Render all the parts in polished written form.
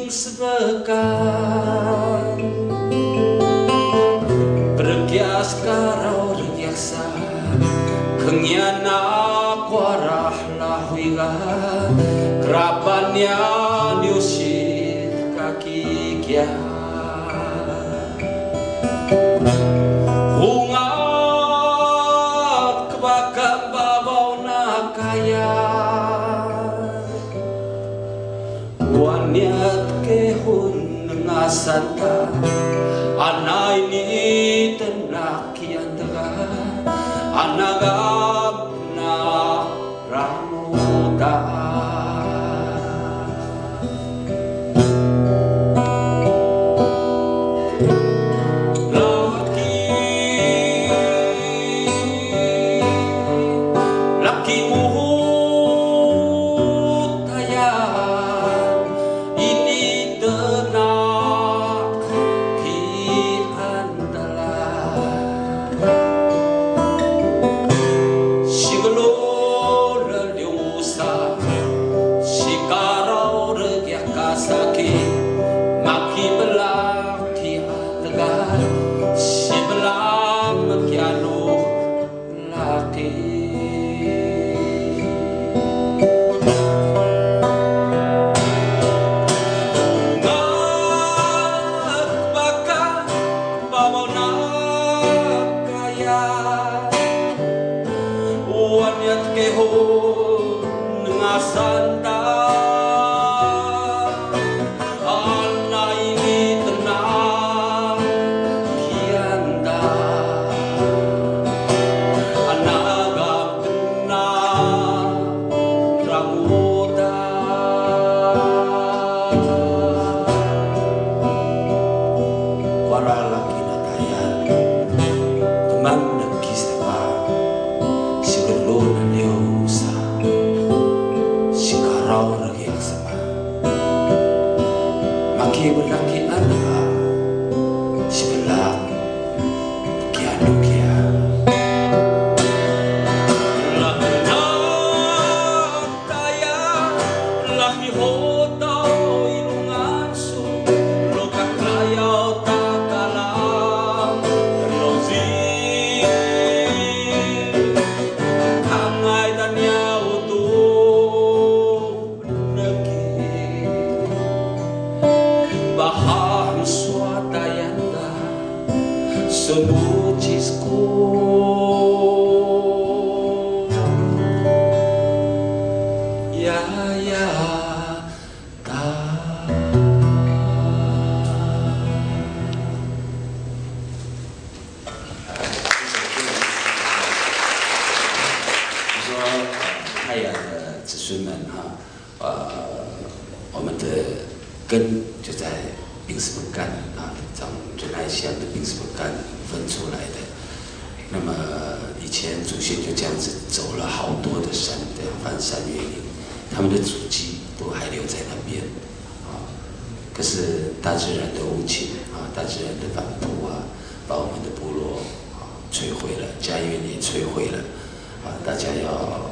sepekan berkias karau regiaksa kengiana kuarah lahuiga kerapannya diusir kaki kia hungat kebakar babau nakaya waniat kehun ngasanta ana ini tenak kian tega anagap na ramuta laki muhut hayan ini tenak kian telah sigelo leliusa sikarau regiak kasaki maki belaki tegar si belam kianu laki waniat kehun ngasanta ana ini tenang kianda anagap tenang ramuda para laki natayan teman negis tepat sigelo leusa sikarau regiak sama maki belaki anda sebelah kianu kia lahna taya lahi hota ilungan su lokak layau takalam lozi baham swatayanda sebucisku ya ta说太阳的子孙们哈我们的根就在病死本干啊，从仁爱乡的病死本干分出来的。那么以前祖先就这样子走了好多的山，这样翻山越岭，他们的足迹都还留在那边啊。可是大自然的无情啊，大自然的反扑啊，把我们的部落啊摧毁了，家园也摧毁了啊。大家要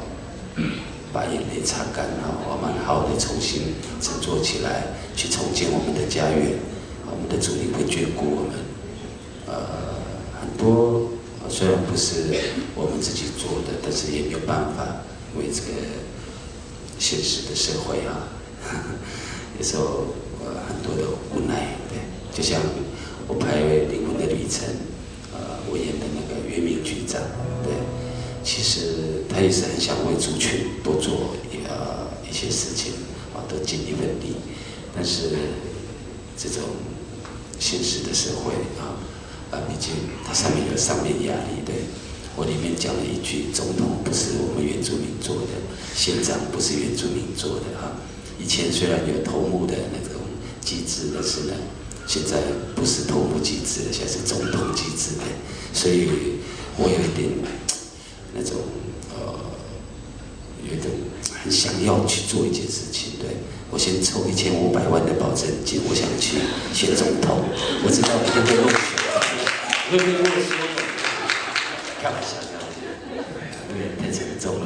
把眼泪擦干啊，我们好好的重新振作起来，去重建我们的家园。我们的主灵会眷顾我们。很多虽然不是我们自己做的，但是也没有办法，因为这个现实的社会啊，有时候很多的无奈。对，就像我拍《灵魂的旅程》，我演的那个袁明局长，对。其实他也是很想为族群多做一些事情啊，多尽一份力。但是这种现实的社会毕竟它上面有上面压力。对，我里面讲了一句：总统不是我们原住民做的，县长不是原住民做的哈。以前虽然有头目的那种机制，但是呢，现在不是头目机制，现在是总统机制的，所以我有一点那种有一种很想要去做一件事情。对，我先筹1500万的保证金，我想去选总统，我知道一定会落选，会不会落选？开玩笑，开玩笑，对，太沉重了。